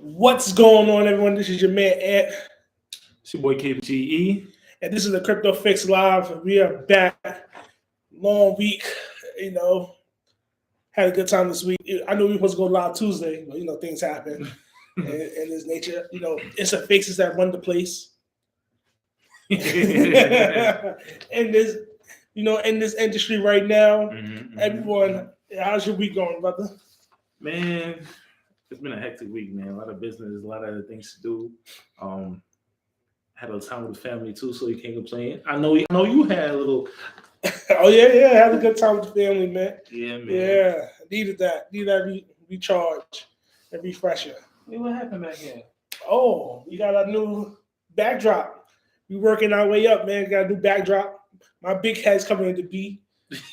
What's going on, everyone? This is your man Ed, It's your boy KPGE. and this is the Crypto Fix Live. We are back. Long week, you know. Had a good time this week. I knew we were supposed to go live Tuesday, but things happen, and this nature. It's a fixes that run the place. and this, in this industry right now, everyone, how's your week going, brother? Man, it's been a hectic week, man. A lot of business, a lot of things to do. Had a time with the family too, so you can't complain. I know you had a little. Oh yeah, had a good time with the family, man. Yeah, man. Yeah, needed that recharge and refresher. Hey, what happened back here? Oh, we got a new backdrop. We working our way up, man. Got a new backdrop. My big head's coming into B,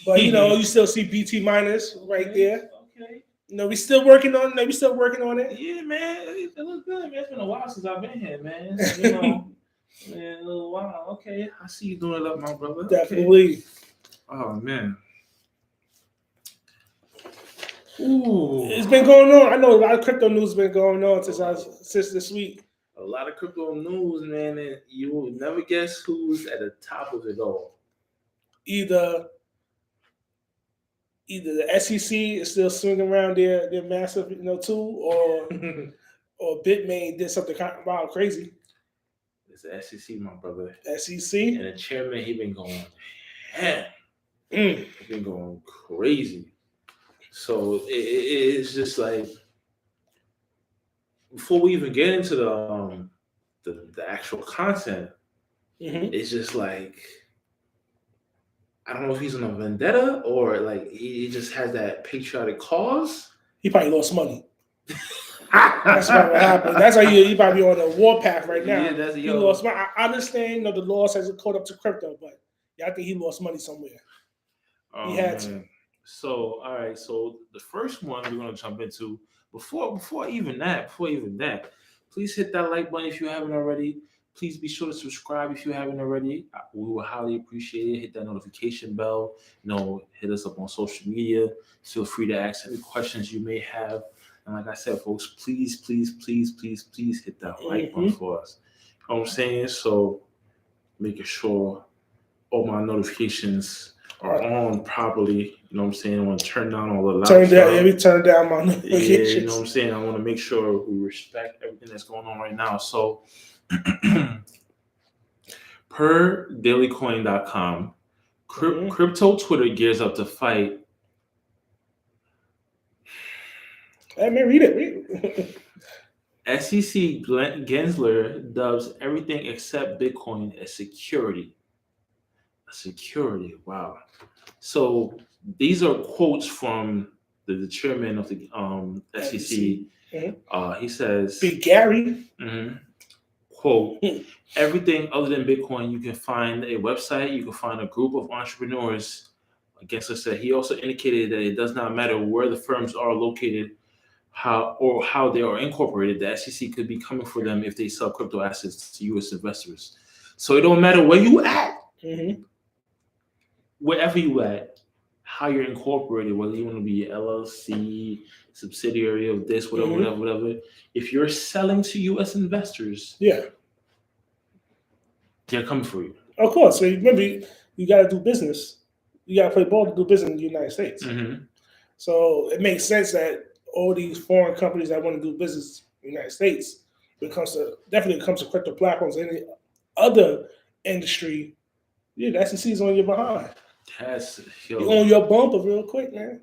but you still see btminers right there. Okay. We still working on it. We still working on it. Yeah, man. It looks good, man. It's been a while since I've been here, man. Man, a little while. Okay, I see you doing it up, my brother. Definitely. Okay. Oh man. Ooh. It's been going on. I know a lot of crypto news has been going on since this week. A lot of crypto news, man, and you will never guess who's at the top of it all. Either the SEC is still swinging around their massive, tool, or Bitmain did something kind of wild crazy. It's the SEC, my brother. SEC? And the chairman, he been going ham. He been going crazy. So it's just like, before we even get into the actual content, it's just like, I don't know if he's on a vendetta or like he just has that patriotic cause. He probably lost money. That's what happened. That's why he probably on a war path right now. Yeah, he lost money. I understand, the loss hasn't caught up to crypto, but I think he lost money somewhere. He had to. So, all right. So the first one we're gonna jump into before even that, please hit that like button if you haven't already. Please be sure to subscribe if you haven't already. We will highly appreciate it. Hit that notification bell. Hit us up on social media. Feel free to ask any questions you may have. And like I said, folks, please hit that like button for us. You know what I'm saying? So making sure all my notifications are on properly. You know what I'm saying? I want to turn down all the loud stuff. We turn down my notifications. Yeah, you know what I'm saying? I want to make sure we respect everything that's going on right now. So per dailycoin.com, crypto Twitter gears up to fight. Hey man, read it. SEC Gensler dubs everything except Bitcoin as security. Wow. So these are quotes from the chairman of the SEC. He says, Big Gary. Quote, everything other than Bitcoin, you can find a website, you can find a group of entrepreneurs. Gensler said he also indicated that it does not matter where the firms are located, how they are incorporated. The SEC could be coming for them if they sell crypto assets to U.S. investors. So it don't matter where you at. Wherever you at, how you're incorporated, whether you want to be LLC, subsidiary of this, whatever. If you're selling to U.S. investors, they're coming for you. Of course. So remember, you got to do business. You got to play ball to do business in the United States. So it makes sense that all these foreign companies that want to do business in the United States, definitely comes to crypto platforms, any other industry, the SEC is on your behind. You're on your bumper real quick, man.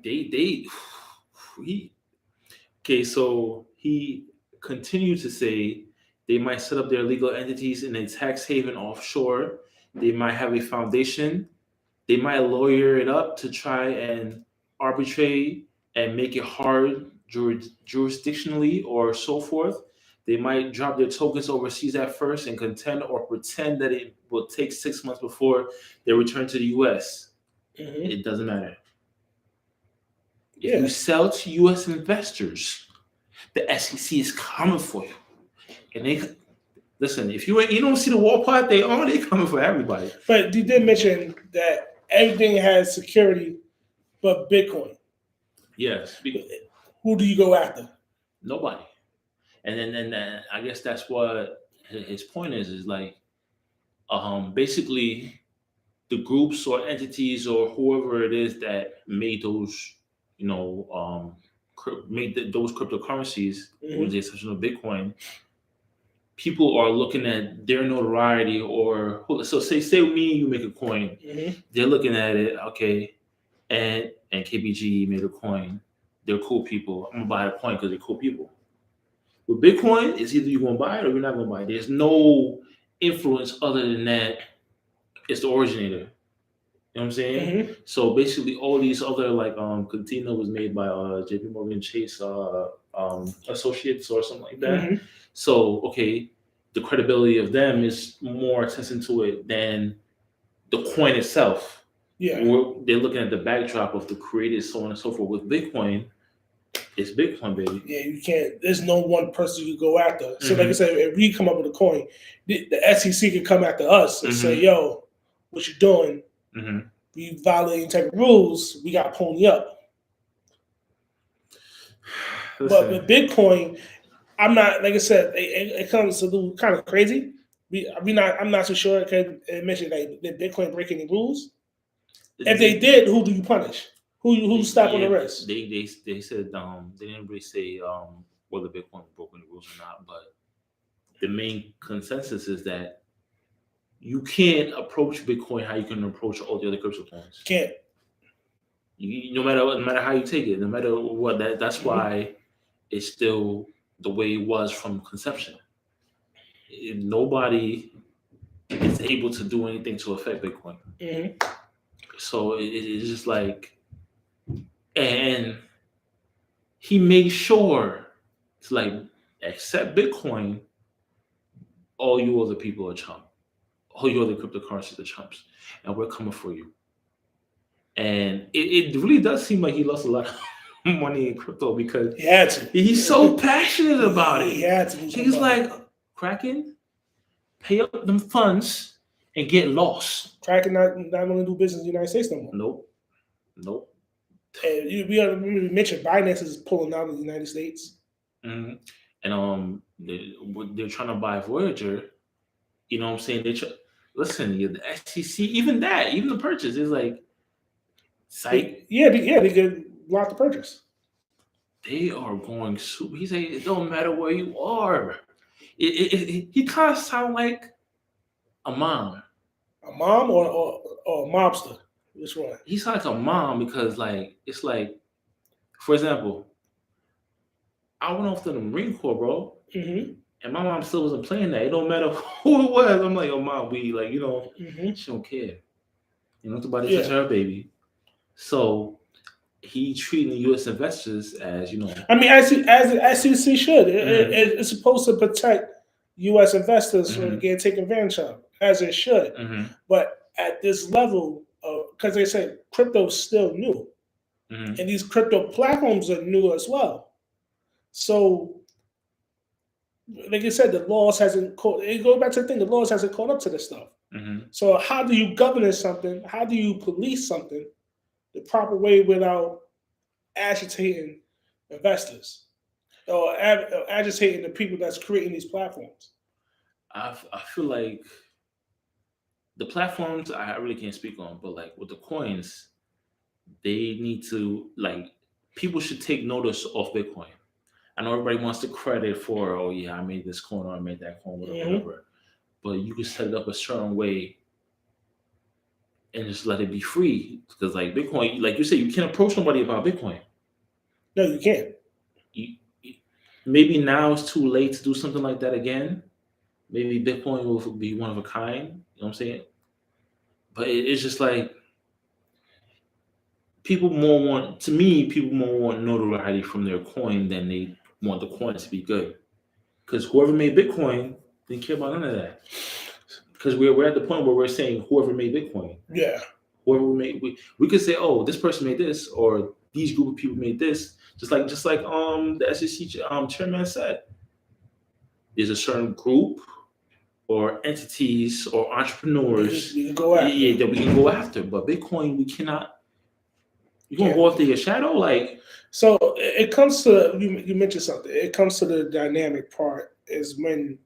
So he continued to say they might set up their legal entities in a tax haven offshore. They might have a foundation. They might lawyer it up to try and arbitrate and make it hard jurisdictionally or so forth. They might drop their tokens overseas at first and contend or pretend that it will take 6 months before they return to the U.S. It doesn't matter. If you sell to U.S. investors, the SEC is coming for you. And they listen. If you don't see the war part they coming for everybody. But you did mention that everything has security, but Bitcoin. Yes. Who do you go after? Nobody. And then I guess that's what his point is like, basically the groups or entities or whoever it is that made those, those cryptocurrencies, with the exception of Bitcoin, people are looking at their notoriety, or so say me and you make a coin, they're looking at it, okay, and KPGE made a coin, they're cool people, I'm gonna buy a coin because they're cool people. With Bitcoin, it's either you're gonna buy it or you're not gonna buy it. There's no influence other than that it's the originator. You know what I'm saying? So basically, all these other like Contina was made by JP Morgan Chase associates or something like that. So okay, the credibility of them is more attention to it than the coin itself. Yeah, they're looking at the backdrop of the creators, so on and so forth. With Bitcoin, it's Bitcoin, baby. Yeah, you can't. There's no one person you go after. So, like I said, if we come up with a coin, the SEC can come after us and say, "Yo, what you doing? We violating type of rules. We got to pony up." But with Bitcoin, I'm not. Like I said, it comes a little kind of crazy. I'm not so sure. It mentioned like did Bitcoin break any rules? If they did, who do you punish? Who stop on the rest? They said they didn't really say whether Bitcoin broke any rules or not, but the main consensus is that you can't approach Bitcoin how you can approach all the other crypto coins. Can't. No matter how you take it, no matter what, that's why it's still the way it was from conception. Nobody is able to do anything to affect Bitcoin. So it's just like, and he made sure to like accept Bitcoin. All you other people are chump. All you other cryptocurrencies are chumps, and we're coming for you. And it really does seem like he lost a lot of money in crypto because he's so passionate about it. He's like, Kraken, pay up them funds and get lost. Kraken not going to do business in the United States no more. Nope. And we mentioned Binance is pulling out of the United States. And they're trying to buy Voyager. You know what I'm saying? Listen, the SEC, even the purchase is like, they could block the purchase. They are going super. He said it don't matter where you are. He kind of sound like a mom. A mom or a mobster? Which one? He sounds like a mom because like it's like, for example, I went off to the Marine Corps, bro. And my mom still wasn't playing that. It don't matter who it was. I'm like, oh mom, we like, she don't care. Nobody touch her baby. So he treating the U.S. investors as, I mean, as SEC should. It's supposed to protect U.S. investors from getting taken advantage of, as it should. But at this level, because they say crypto is still new, and these crypto platforms are new as well. So, like I said, the laws hasn't caught. It goes back to the thing. The laws hasn't caught up to this stuff. So, how do you govern something? How do you police something the proper way without agitating investors or agitating the people that's creating these platforms? I feel like the platforms I really can't speak on, but like with the coins, they need to people should take notice of Bitcoin. I know everybody wants to credit for, oh yeah, I made this coin or I made that coin, whatever. But you can set it up a certain way and just let it be free. Because like Bitcoin, like you said, you can't approach nobody about Bitcoin. No, you can't. Maybe now it's too late to do something like that again. Maybe Bitcoin will be one of a kind. You know what I'm saying? But it's just like people more want notoriety from their coin than they want the coin to be good. Because whoever made Bitcoin didn't care about none of that. Because we're at the point where we're saying whoever made Bitcoin. Yeah. Whoever made we could say, oh, this person made this, or these group of people made this. Just like the SEC chairman said. There's a certain group or entities or entrepreneurs that we can go after. But Bitcoin, we cannot. You gonna go after your shadow, like? So it comes to you mentioned something. It comes to the dynamic part is when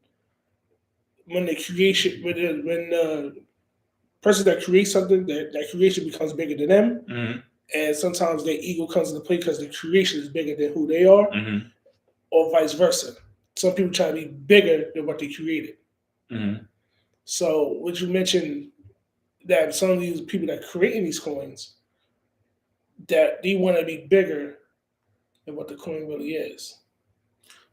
the creation when the person that creates something that creation becomes bigger than them, Mm-hmm. and sometimes their ego comes into play because the creation is bigger than who they are, Mm-hmm. or vice versa. Some people try to be bigger than what they created. Mm-hmm. So what you mentioned that some of these people that are creating these coins that they want to be bigger than what the coin really is.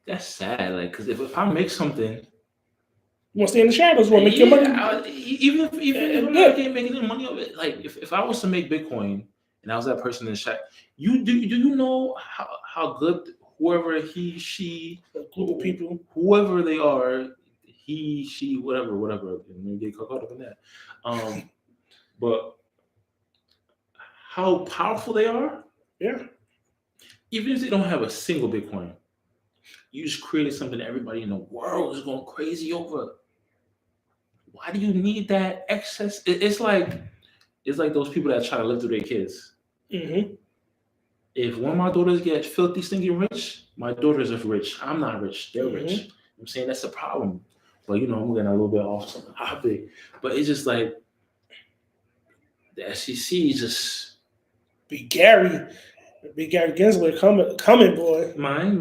That's sad, like, because if I make something, you want to stay in the shadows, you want to make your money. Even if I'm not making any money of it, like if I was to make Bitcoin and I was that person in the shadow, do you know how good whoever he, she, A group of people, whoever they are, he, she, whatever, and you get caught up in that. But how powerful they are, yeah. even if they don't have a single Bitcoin, you just created something that everybody in the world is going crazy over. Why do you need that excess? It's like those people that try to live through their kids. Mm-hmm. If one of my daughters get filthy, stinking rich, my daughters are rich. I'm not rich. They're rich. I'm saying that's a problem. But I'm getting a little bit off some topic. But it's just like the SEC just Big Gary Gensler coming, boy. Mine.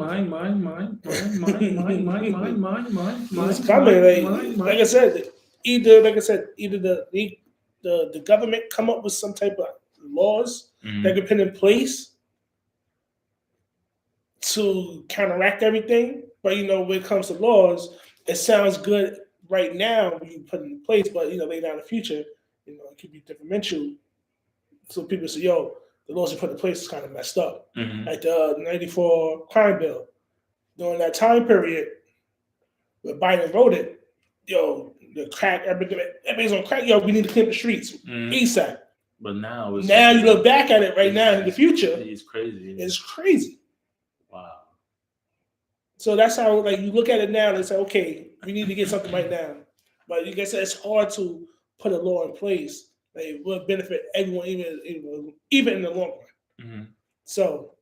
He's coming. Like I said, either the government come up with some type of laws that can put in place to counteract everything. But when it comes to laws, it sounds good right now when you put it in place, but later down in the future, it could be detrimental. So people say, "Yo, the laws you put in place is kind of messed up." Like the '94 crime bill. During that time period, when Biden wrote it, the crack, everybody's on crack. We need to clean the streets ASAP. But now you look back at it right now in the future. It's crazy. It's crazy. Wow. So that's how you look at it now and say, okay, we need to get something right now. But like I said, it's hard to put a law in place that will benefit everyone, even in the long run. So,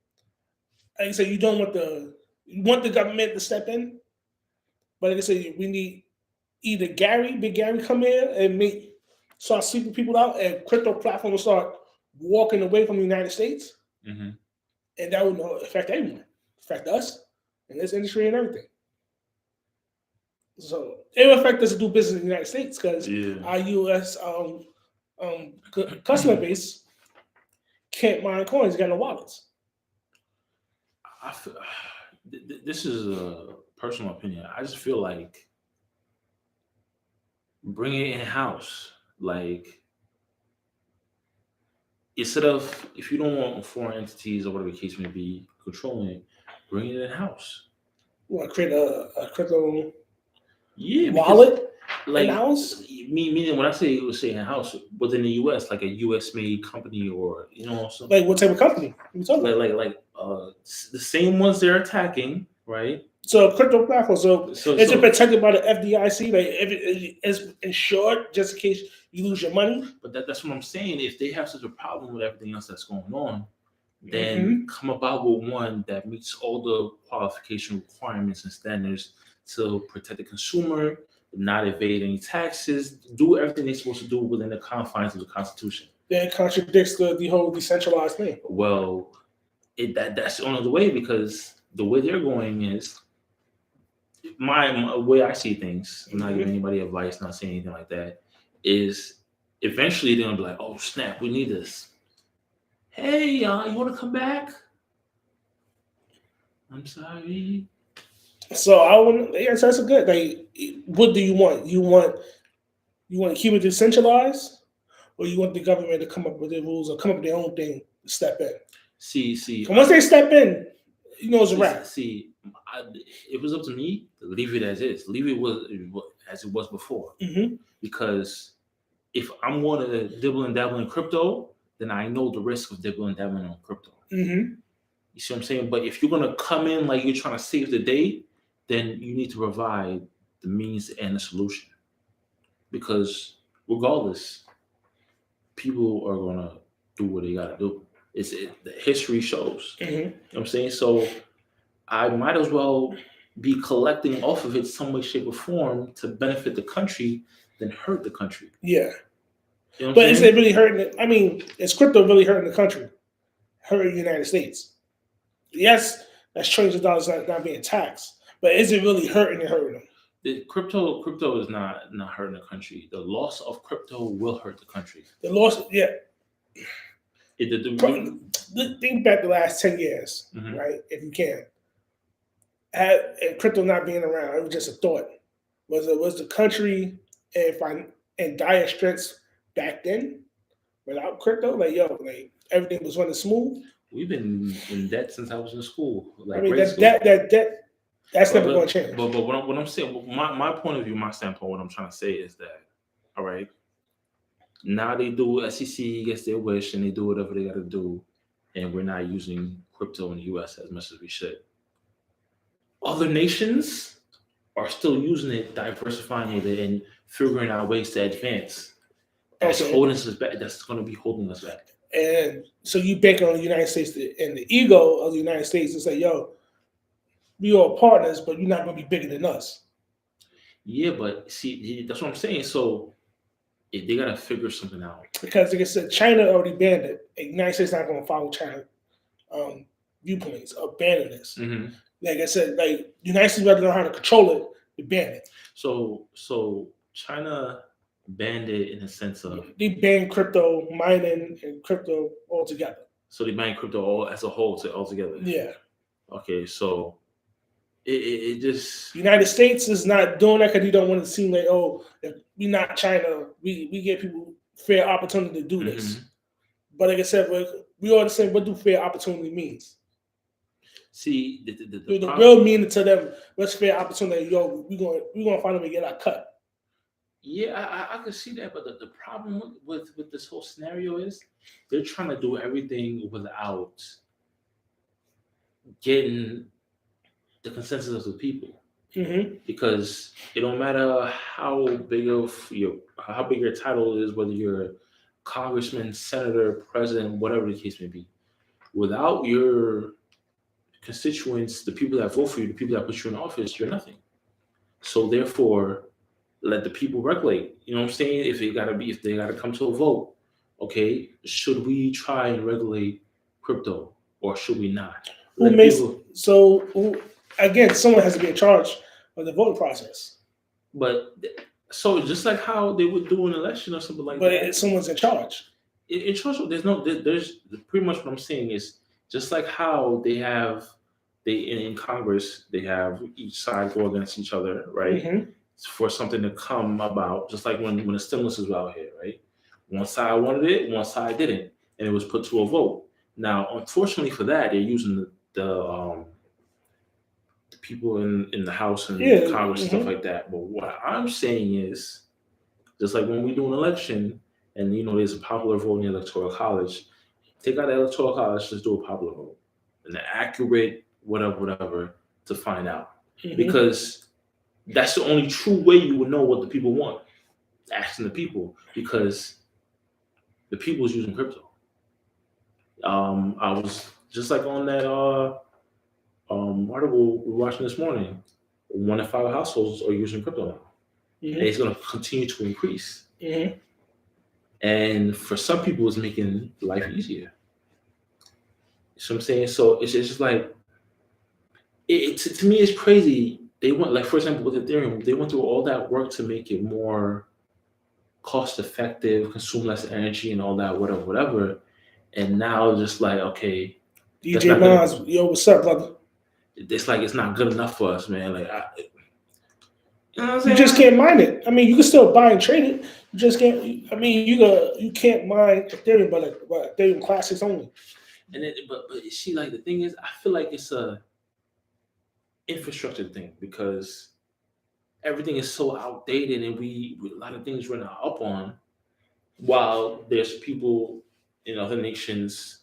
like I said, you want the government to step in, but like I said, we need either Big Gary come in and start sweeping people out, and crypto platforms start walking away from the United States, and that would affect everyone, affect us in this industry and everything. So it will affect us to do business in the United States because our U.S. Customer base can't mine coins, got no wallets. This is a personal opinion. I just feel like bring it in-house. Like, instead of, if you don't want foreign entities or whatever the case may be controlling it, bring it in-house. You want to create a crypto wallet in-house? Meaning when I say in-house, within the U.S., like a U.S.-made company, or something. Like what type of company? Like the same ones they're attacking, right? So crypto platform. So is it protected by the FDIC? Like, if it is insured just in case you lose your money? But that's what I'm saying. If they have such a problem with everything else that's going on, then come about with one that meets all the qualification requirements and standards to protect the consumer, not evade any taxes, do everything they're supposed to do within the confines of the Constitution. Then it contradicts the whole decentralized thing. Well, that's the only way, because the way they're going is my way I see things. I'm not giving anybody advice, not saying anything like that. Is eventually they're gonna be like, "Oh snap, we need this. Hey, you want to come back? I'm sorry." So I wouldn't. Yes, that's a good. Like, what do you want? You want to keep it decentralized, or you want the government to come up with their rules or come up with their own thing to step in? See. Once they step in, it's a wrap. See, if it was up to me, leave it as is. Leave it as it was before. Because if I'm going to dibble and dabble in crypto, then I know the risk of dibble and dabbling on crypto. You see what I'm saying? But if you're going to come in like you're trying to save the day, then you need to provide the means and the solution. Because regardless, people are going to do what they got to do. The history shows. Mm-hmm. You know what I'm saying? So I might as well be collecting off of it some way, shape, or form to benefit the country than hurt the country. Yeah. You know but is it really hurting it? I mean, is crypto really hurting the country? Hurting the United States? Yes, that's trillions of dollars not being taxed. But is it really hurting them? Crypto is not hurting the country. The loss of crypto will hurt the country. The loss, yeah. Think back the last 10 years, right? If you can. And crypto not being around, it was just a thought. Was the country in dire straits back then without crypto? Like everything was running smooth. We've been in debt since I was in school. Like I mean, that's never going to change. But what I'm saying, my point of view, my standpoint, what I'm trying to say is that, all right, now they do SEC gets their wish and they do whatever they got to do, and we're not using crypto in the U.S. as much as we should. Other nations are still using it, diversifying with it, and figuring out ways to advance. That's holding us back. That's going to be holding us back. And so you bank on the United States and the ego of the United States to say, yo, we are partners, but you're not going to be bigger than us. Yeah, but see, that's what I'm saying. So they got to figure something out. Because like I said, China already banned it. The United States not going to follow China viewpoints of banning this. Mm-hmm. Like I said, like the United States rather know how to control it, they ban it. So China banned it in a sense of they banned crypto mining and crypto altogether. So they banned crypto all as a whole altogether. Yeah. Okay, so it just the United States is not doing that because you don't want to seem like, oh, if we're not China, we give people fair opportunity to do this. But like I said, we all understand what do fair opportunity means. See, the real meaning to them, what's fair opportunity? Yo, we're gonna find a way to get our cut. Yeah, I can see that, but the problem with this whole scenario is they're trying to do everything without getting the consensus of the people. Because it don't matter how big your title is, whether you're a congressman, senator, president, whatever the case may be, without your constituents, the people that vote for you, the people that put you in office, you're nothing. So therefore, let the people regulate. You know what I'm saying? If they gotta come to a vote, okay, should we try and regulate crypto or should we not? Again, someone has to be in charge of the voting process. But so just like how they would do an election or something like that. But someone's in charge. In charge, there's pretty much what I'm saying is just like how in Congress, they have each side go against each other, right? For something to come about, just like when the stimulus was out here, right? One side wanted it, one side didn't, and it was put to a vote. Now, unfortunately for that, they're using the people in the House and Congress and stuff like that. But what I'm saying is, just like when we do an election, and there's a popular vote in the Electoral College, take out the Electoral College, just do a popular vote, an accurate whatever to find out, because that's the only true way you would know what the people want. Asking the people, because the people is using crypto. I was just like on that article we were watching this morning. 1 in 5 households are using crypto now, and it's going to continue to increase. And for some people, it's making life easier. So I'm saying, so it's just like to me, it's crazy. They went, like, for example, with Ethereum, they went through all that work to make it more cost effective, consume less energy and all that, whatever. And now just like, okay. DJ Nas, yo, what's up, brother? It's like, it's not good enough for us, man. Like, you know what I'm saying? You just can't mine it. I mean, you can still buy and trade it. You just can't, I mean, you can't mine Ethereum, but Ethereum Classics only. And then, but see, like, the thing is, I feel like it's a infrastructure thing, because everything is so outdated and we a lot of things run up on, while there's people in other nations,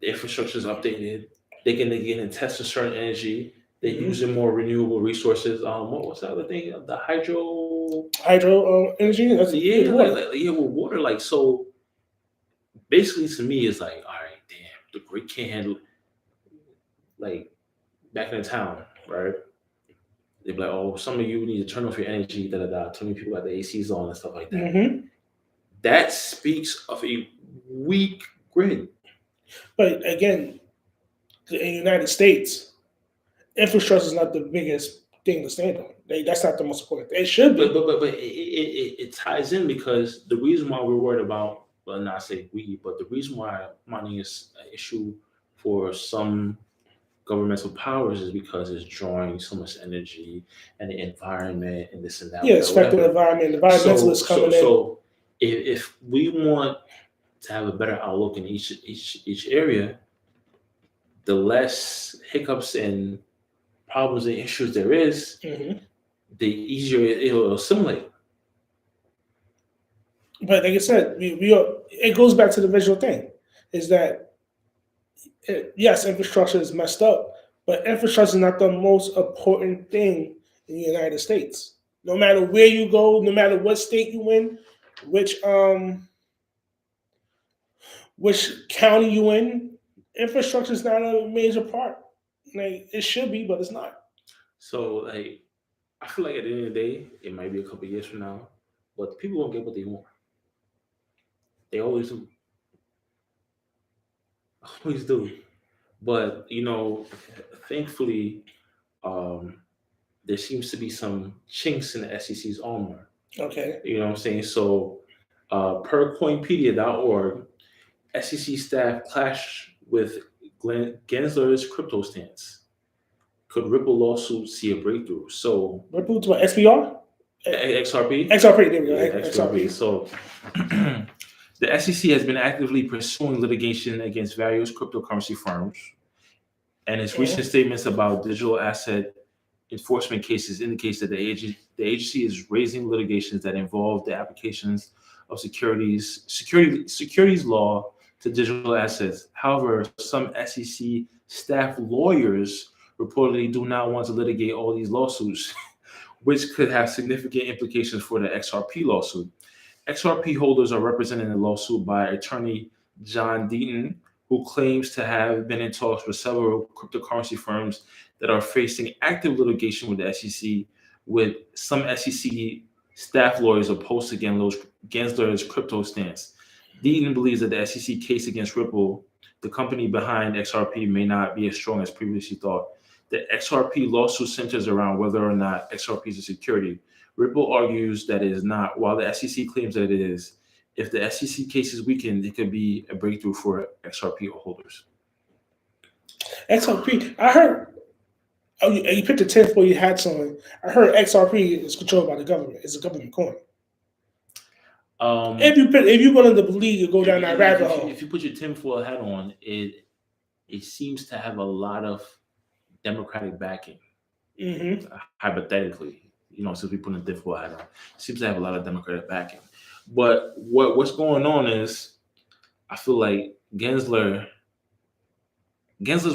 the infrastructure is updated, they can test a certain energy, they're using more renewable resources. What's the other thing? The hydro energy? That's with water. Like, so basically to me it's like, all right, damn, the grid can't handle, like back in the town, right? They'd be like, oh, some of you need to turn off your energy, da da da. Too many people got the ACs on and stuff like that. Mm-hmm. That speaks of a weak grid. But again, in the United States, infrastructure is not the biggest thing to stand on. That's not the most important thing. It should be. But it ties in because the reason why we're worried about, well, not say we, but the reason why mining is an issue for some governmental powers is because it's drawing so much energy and the environment and this and that. Yeah, it's affecting the environment. Environmentalists coming in. So if we want to have a better outlook in each area, the less hiccups and problems and issues there is, Mm-hmm. the easier it'll assimilate. But like I said, it goes back to the visual thing, is that yes, infrastructure is messed up, but infrastructure is not the most important thing in the United States. No matter where you go, no matter what state you in, which county you in, infrastructure is not a major part. Like it should be, but it's not. So like, I feel like at the end of the day, it might be a couple of years from now, but people won't get what they want. They always do. Always do. But thankfully, there seems to be some chinks in the SEC's armor. Okay. You know what I'm saying? So, per Coinpedia.org, SEC staff clash with Gensler's crypto stance. Could Ripple lawsuit see a breakthrough? So Ripple to SPR? XRP? XRP, there we go. Yeah, XRP. So the SEC has been actively pursuing litigation against various cryptocurrency firms, and its recent statements about digital asset enforcement cases indicates that the agency is raising litigations that involve the applications of securities law to digital assets. However, some SEC staff lawyers reportedly do not want to litigate all these lawsuits, which could have significant implications for the XRP lawsuit. XRP holders are represented in the lawsuit by attorney John Deaton, who claims to have been in talks with several cryptocurrency firms that are facing active litigation with the SEC, with some SEC staff lawyers opposed to Gensler's crypto stance. Deaton believes that the SEC case against Ripple, the company behind XRP, may not be as strong as previously thought. The XRP lawsuit centers around whether or not XRP is a security. Ripple argues that it is not, while the SEC claims that it is. If the SEC case is weakened, it could be a breakthrough for XRP holders. XRP, I heard. Oh, you put the tinfoil hats on. I heard XRP is controlled by the government. It's a government coin. If you wanted to believe, you go down that rabbit hole. If you put your tinfoil hat on, it seems to have a lot of Democratic backing. Mm-hmm. Hypothetically, since we put a tinfoil hat on, it seems to have a lot of Democratic backing. But what's going on is, I feel like Gensler's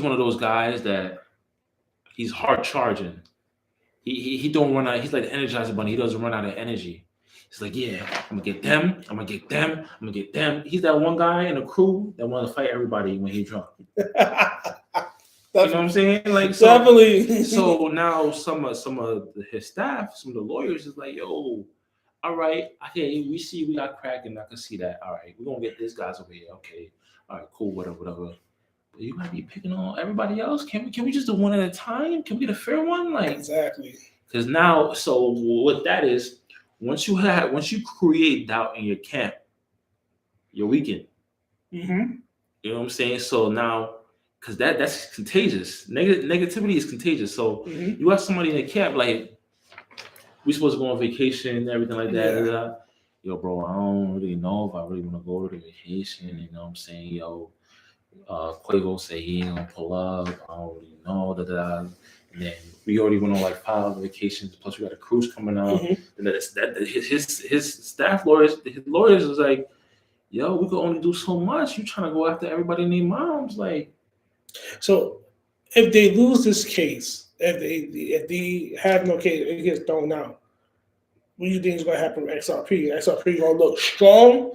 one of those guys that he's hard charging. He don't run out. He's like the Energizer Bunny. He doesn't run out of energy. He's like, yeah, I'm gonna get them. I'm gonna get them. I'm gonna get them. He's that one guy in the crew that want to fight everybody when he's drunk. You know what I'm saying? Like, so, definitely. So now some of his staff, some of the lawyers is like, yo, all right, okay, we see we got crack and I can see that. All right, we're gonna get this guys over here. Okay, all right, cool, whatever. But you might be picking on everybody else. Can we just do one at a time? Can we get a fair one? Like, exactly. Because now, so what that is, once you create doubt in your camp, you're weakened. Mm-hmm. You know what I'm saying? So now, because that's contagious. Negativity is contagious. So you have somebody in the camp like, we supposed to go on vacation and everything like that. Yeah. Yo, bro, I don't really know if I really want to go to the vacation. You know what I'm saying? Yo, Quavo say he ain't gonna pull up. I don't really know. And then we already went on like 5 vacations. Plus we got a cruise coming out. And his staff lawyers, his lawyers was like, yo, we could only do so much. You trying to go after everybody and their moms, like. So if they lose this case, if they have no case, it gets thrown out. What do you think is going to happen with XRP? XRP going to look strong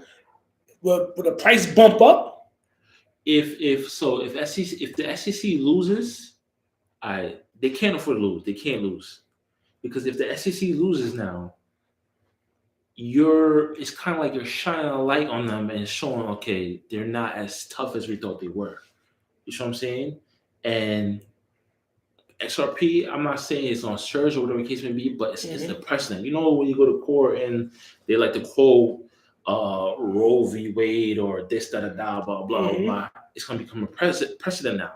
will the price bump up? If the SEC loses, they can't afford to lose. They can't lose because if the SEC loses now, it's kind of like you're shining a light on them and showing, okay, they're not as tough as we thought they were. You know what I'm saying? And XRP, I'm not saying it's on surge or whatever the case may be, but it's the precedent. You know, when you go to court and they like to quote Roe v. Wade or this, that, and that, blah, blah, blah, it's going to become a precedent now.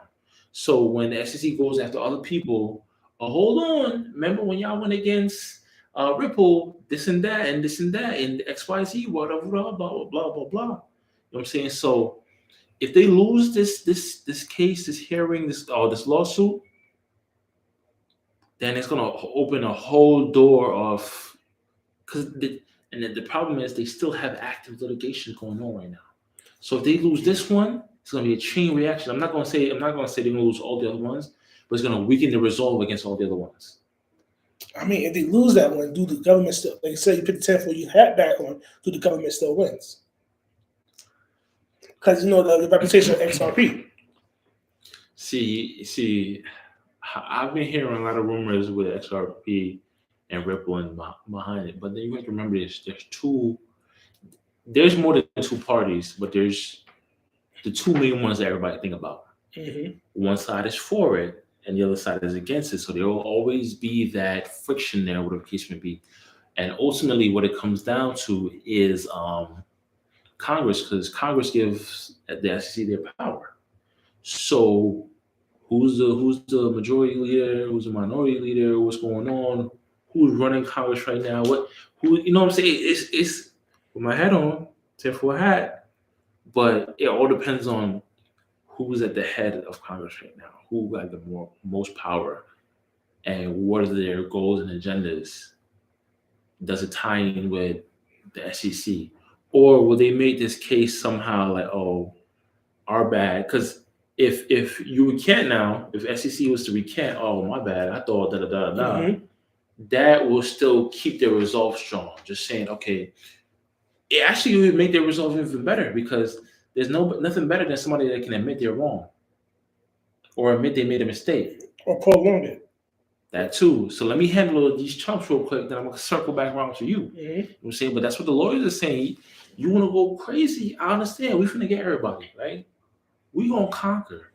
So when the SEC goes after other people, hold on, remember when y'all went against Ripple, this and that, and XYZ, whatever, blah, blah, blah, blah, blah. You know what I'm saying? So if they lose this case, this hearing, this lawsuit, then it's gonna open a whole door of the problem is they still have active litigation going on right now. So if they lose this one, it's gonna be a chain reaction. I'm not gonna say they're gonna lose all the other ones, but it's gonna weaken the resolve against all the other ones. I mean, if they lose that one, do the government still? Like you said, you put the 10 you hat back on. Do the government still wins? Because you know the reputation of XRP. See, I've been hearing a lot of rumors with XRP and Ripple and behind it, but then you have to remember there's more than two parties, but there's the two main ones that everybody think about. One side is for it and the other side is against it. So there will always be that friction there, whatever the case may be. And ultimately what it comes down to is Congress, because Congress gives the SEC their power. So who's the majority leader? Who's the minority leader? What's going on? Who's running Congress right now? You know what I'm saying? It's with my hat on, tinfoil hat, but it all depends on who's at the head of Congress right now, who got the most power, and what are their goals and agendas. Does it tie in with the SEC, or will they make this case somehow like, oh, our bad? Because if you recant now, if SEC was to recant, oh my bad, I thought that will still keep their resolve strong. Just saying, okay, it actually would make their resolve even better because there's nothing better than somebody that can admit they're wrong or admit they made a mistake or prolong it. That too. So let me handle these chumps real quick. Then I'm gonna circle back around to you. You know what I'm saying, but that's what the lawyers are saying. You want to go crazy? I understand. We finna get everybody right. We gonna conquer,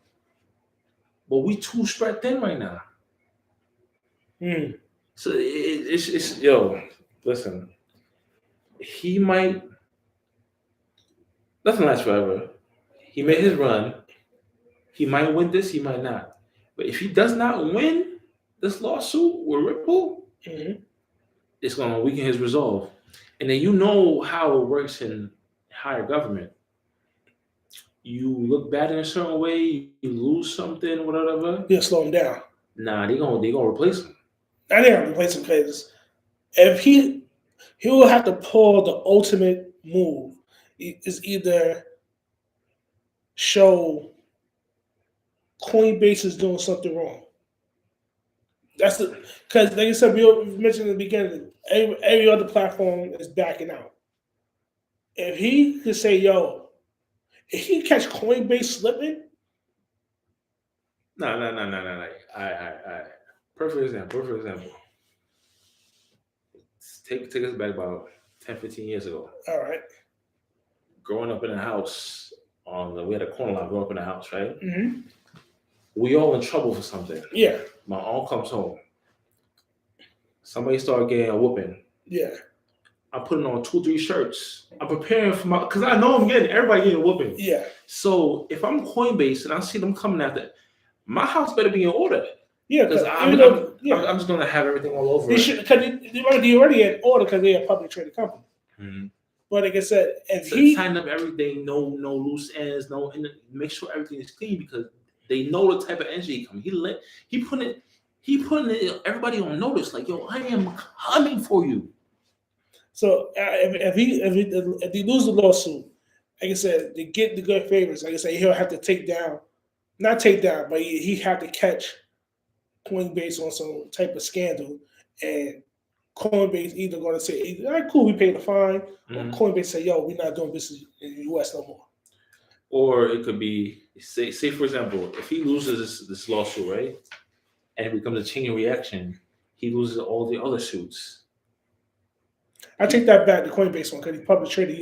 but we too spread thin right now. So it's listen. He might. Nothing lasts forever. He made his run. He might win this. He might not. But if he does not win this lawsuit with Ripple, it's gonna weaken his resolve. And then you know how it works in higher government. You look bad in a certain way, you lose something, whatever. You'll slow him down. Nah, they gonna replace him. I think I'll replace him because if he will have to pull the ultimate move. Is either show Coinbase is doing something wrong. That's because like I said, we mentioned in the beginning, every other platform is backing out. If he could say, yo, if he catch Coinbase slipping. No. Perfect example. Take us back about 10, 15 years ago. All right. Growing up in a house, we had a corner lot growing up in a house, right? We all in trouble for something. Yeah. My aunt comes home. Somebody started getting a whooping. Yeah. I'm putting on 2-3 shirts. I'm preparing for because I know everybody getting a whooping. Yeah. So if I'm Coinbase and I see them coming after, my house better be in order. Yeah, because I'm just gonna have everything all over. Because they already in order because they're a public traded company. But like I said, if he tighten up everything, no loose ends, and make sure everything is clean because they know the type of energy coming. He putting everybody on notice. Like, yo, I am coming for you. So if he lose the lawsuit, like I said, to get the good favors, like I said, he'll have to not take down, but he have to catch Coinbase on some type of scandal, and Coinbase either going to say, all right, cool, we paid the fine, or Coinbase say, yo, we're not doing business in the U.S. no more. Or it could be, say for example, if he loses this lawsuit, right, and it becomes a chain reaction, he loses all the other suits. I take that back, the Coinbase one, because he public traded,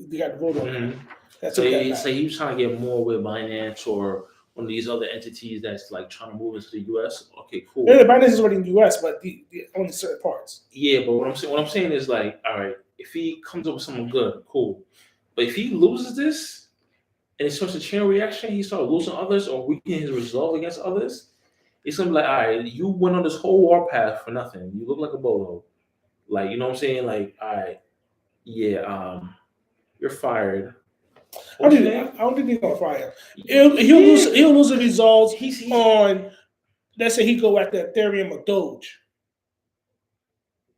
you got to vote on that. So he was trying to get more with Binance or one of these other entities that's like trying to move into the U.S. Okay, cool. Yeah, Binance is already in the U.S., but the only certain parts. Yeah, but what I'm saying is like, all right, if he comes up with something good, cool. But if he loses this and it starts a chain reaction, he starts losing others or weakening his resolve against others, it's gonna be like, all right, you went on this whole warpath for nothing. You look like a bolo. Like, you know what I'm saying? Like, all right, yeah, you're fired. I don't think he's gonna fire him. He'll lose the results on. Let's say he go after Ethereum or Doge.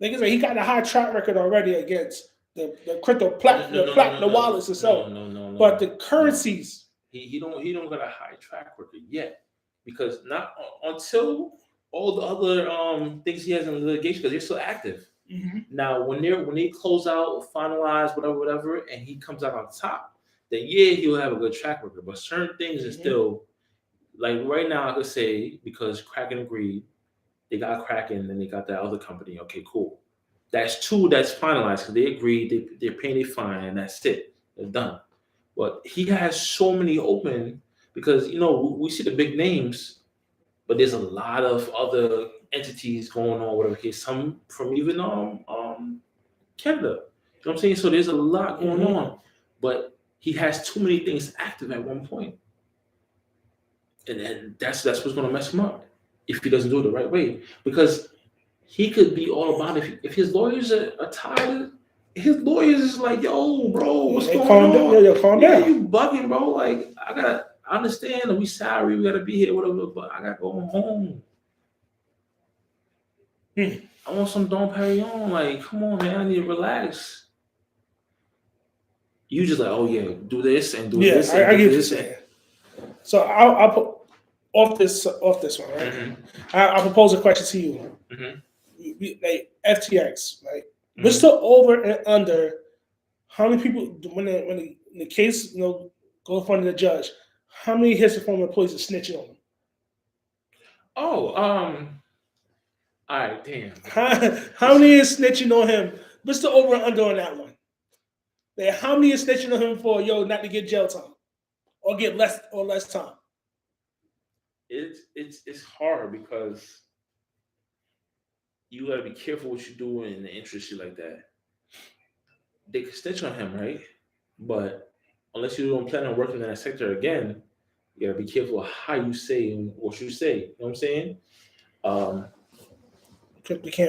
Like I said, he got a high track record already against the crypto the wallets itself. No. But the currencies, he don't got a high track record yet, because not until all the other things he has in litigation, because they're still active. Now, when they close out, finalize, whatever, and he comes out on top, then yeah, he'll have a good track record. But certain things are still, like right now, I could say, because Kraken agreed, they got Kraken, and they got that other company. Okay, cool. That's two that's finalized because they agreed, they're paying their fine, and that's it. It's done. But he has so many open because, you know, we see the big names, but there's a lot of other entities going on, whatever case, some from even Canada. You know what I'm saying? So there's a lot going on, but he has too many things active at one point. And then that's what's going to mess him up if he doesn't do it the right way. Because he could be all about it. If his lawyers are tired, his lawyers is like, yo, bro, what's going on? Calm down. You bugging, bro. Like, I understand, we sorry, we gotta be here, whatever, but I gotta go home. I want some Dom Perignon. Like, come on, man, I need to relax. You just like, oh yeah, do this and do this. I get what you're saying. So I'll put off this one, right? I'll propose a question to you. Like FTX, like what's the over and under? How many people when the case go in front of the judge? How many his former employees are snitching on him? Oh, all right, damn. How many is snitching on him? What's the over and under on that one? Like, how many is snitching on him for not to get jail time or get less time? It's hard because you gotta be careful what you do in the interest shit like that. They can snitch on him, right? But unless you don't plan on working in that sector again, you gotta be careful how you say and what you say. You know what I'm saying?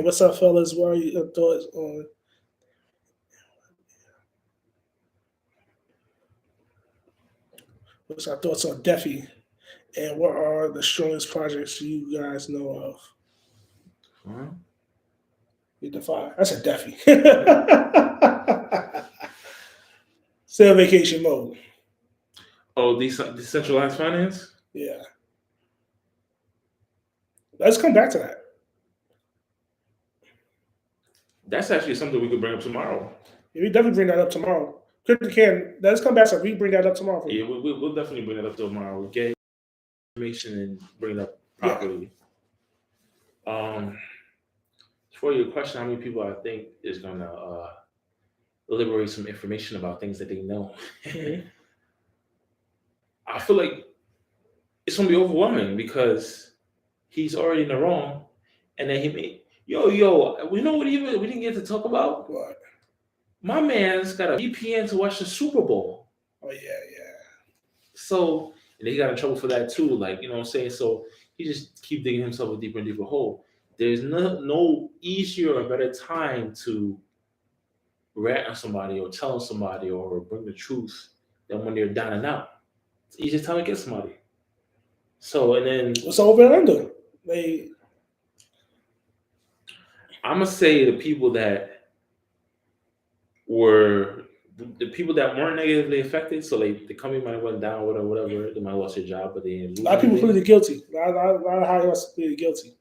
What's up, fellas? What are your thoughts on? What's our thoughts on DeFi? And what are the strongest projects you guys know of? DeFi. I said DeFi. Still vacation mode. Oh, decentralized finance? Yeah. Let's come back to that. That's actually something we could bring up tomorrow. Yeah, we definitely bring that up tomorrow. Let's come back to we bring that up tomorrow. Yeah, we'll definitely bring that up tomorrow. We'll get information and bring it up properly. Yeah. For your question, how many people I think is gonna liberate some information about things that they know? I feel like it's gonna be overwhelming because he's already in the wrong, and then he made yo. You know what? Even we didn't get to talk about what? My man's got a VPN to watch the Super Bowl. Oh yeah. So and he got in trouble for that too. Like, you know what I'm saying? So he just keep digging himself a deeper and deeper hole. There's no easier or better time to rant on somebody or tell somebody or bring the truth than when they're down and out. It's the easiest time to get somebody. So, and then what's over and under? I'm gonna say the people that weren't negatively affected. So the company might have went down, whatever. They might have lost their job, but they didn't lose. A lot of people pleaded guilty. A lot of high ups pleaded guilty.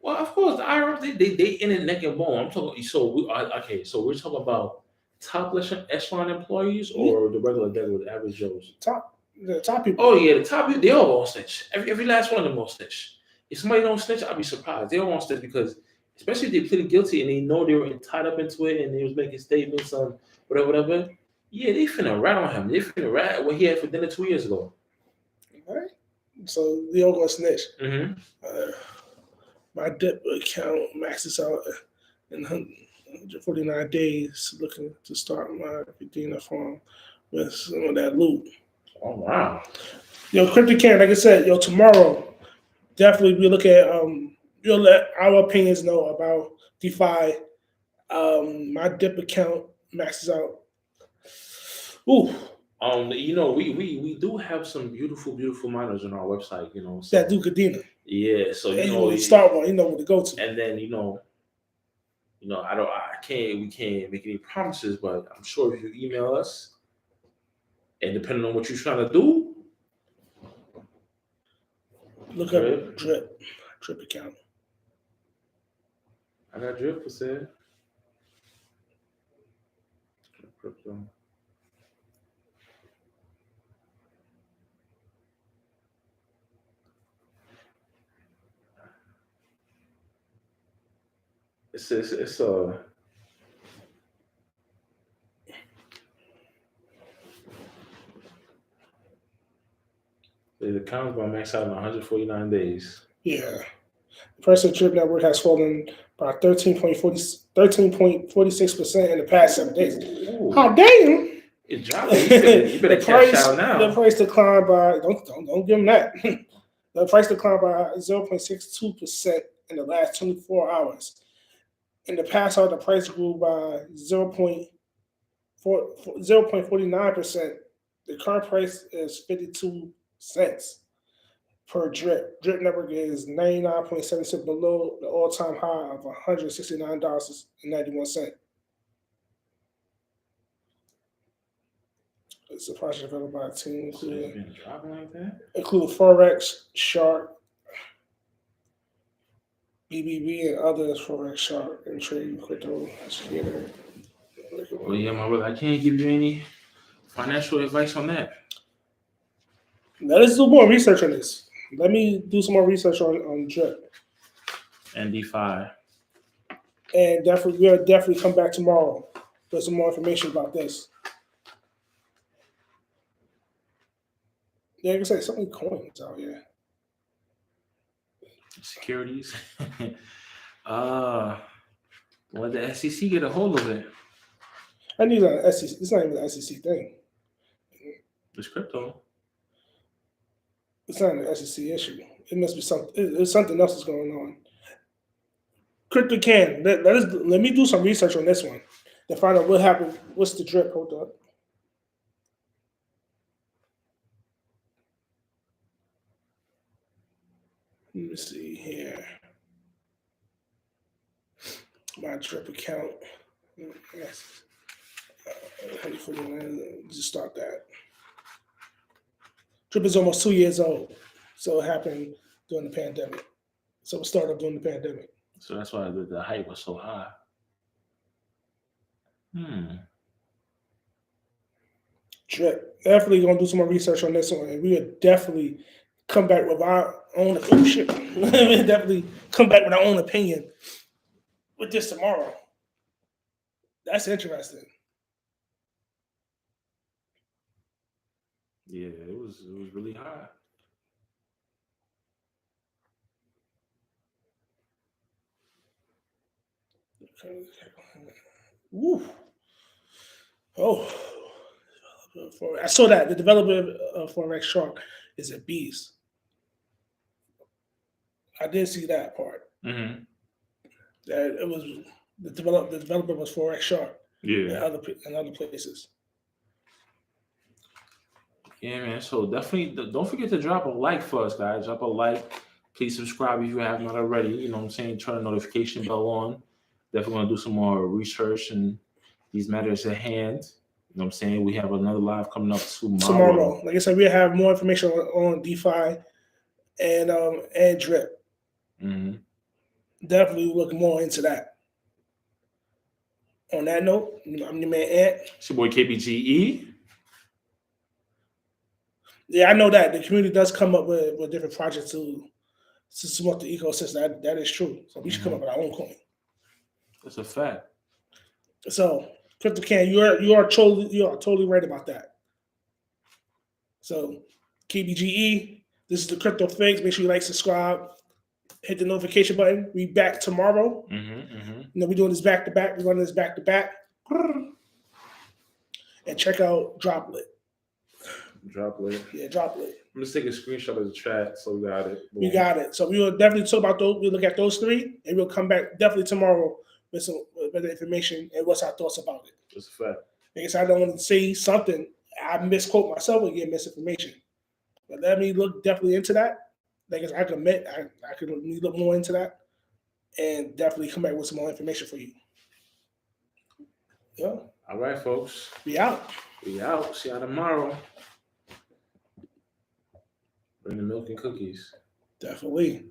Well, of course, the IRS they in it neck and bone. I'm talking. So So we're talking about top echelon employees or the regular average Joes. The top people. Oh yeah, the top people. They all won't snitch. Every last one of them won't snitch. If somebody don't snitch, I'll be surprised. They all won't snitch because, especially if they pleaded guilty and they know they were tied up into it and they was making statements on whatever. Yeah, they finna rat on him. They finna rat what he had for dinner 2 years ago. All right. So they all gonna snitch. Mm-hmm. My dip account maxes out in 149 days. Looking to start my Medina farm with some of that loot. Oh wow. Yo, Crypto Can, like I said, tomorrow definitely we look at you'll let our opinions know about DeFi. My dip account maxes out. Ooh. We do have some beautiful miners on our website, so, that do Kadena. Yeah, so you start one, you know where to go to. And then we can't make any promises, but I'm sure if you email us and depending on what you're trying to do, look up drip account. I got drip for said. Crypto. It's the account's going to max out in 149 days. Yeah. The price of Drip Network has fallen by 13.46% in the past 7 days. Ooh. How damn! It dropped. You better cash out now. The price declined by don't give them that. The price declined by 0.62% in the last 24 hours. In the past hour, the price grew by 0.49%. The current price is 52 cents per drip. Drip Network is 99.7% below the all-time high of $169.91. It's a project developed by a team including Forex, Shark, BBB, and others. Forex, Shark, and Trade Crypto. Well, yeah, my brother, I can't give you any financial advice on that. Let us do more research on this. Let me do some more research on Drip and DeFi. And we'll definitely come back tomorrow with some more information about this. Yeah, like I said, so many coins out here. Securities. Let the SEC get a hold of it. I need an SEC. It's not even an SEC thing. It's crypto. It's not an SEC issue. It must be something. It's something else that's going on. Crypto Can. Let me do some research on this one to find out what happened. What's the drip? Hold up. Let me see here. My drip account. Yes. Just start that. Drip is almost 2 years old, so it happened during the pandemic. So it started during the pandemic. So that's why the hype was so high. Drip. Definitely gonna do some more research on this one, and we will definitely come back with our own opinion. We'll definitely come back with our own opinion with this tomorrow. That's interesting. Yeah, it was really high. Woo. Oh, I saw that the developer of Forex Shark is a beast. I did see that part. Mm-hmm. That it was the developer was Forex Shark. Yeah, and other places. Yeah, man. So definitely don't forget to drop a like for us, guys. Drop a like. Please subscribe if you have not already. You know what I'm saying? Turn the notification bell on. Definitely want to do some more research and these matters at hand. You know what I'm saying? We have another live coming up tomorrow. Like I said, we have more information on DeFi and Drip. Mm-hmm. Definitely look more into that. On that note, I'm your man Ant. It's your boy KPGE. Yeah, I know that the community does come up with different projects to support the ecosystem. That is true. So we should come up with our own coin. That's a fact. So, CryptoCan, you are totally right about that. So, KPGE, this is the Crypto Fix. Make sure you like, subscribe, hit the notification button. We back tomorrow. We're doing this back to back. We're running this back to back. And check out Droplet. Droplet. Yeah, Droplet. I'm just taking a screenshot of the chat, so we got it. We got it. So we will definitely talk about those. We'll look at those three, and we'll come back definitely tomorrow with some better information and what's our thoughts about it. That's a fact. I guess I don't want to say something. I misquote myself and get misinformation. But let me look definitely into that. I guess I could admit I could look more into that and definitely come back with some more information for you. Yeah. All right, folks. We out. We out. See y'all tomorrow. Bring the milk and cookies. Definitely.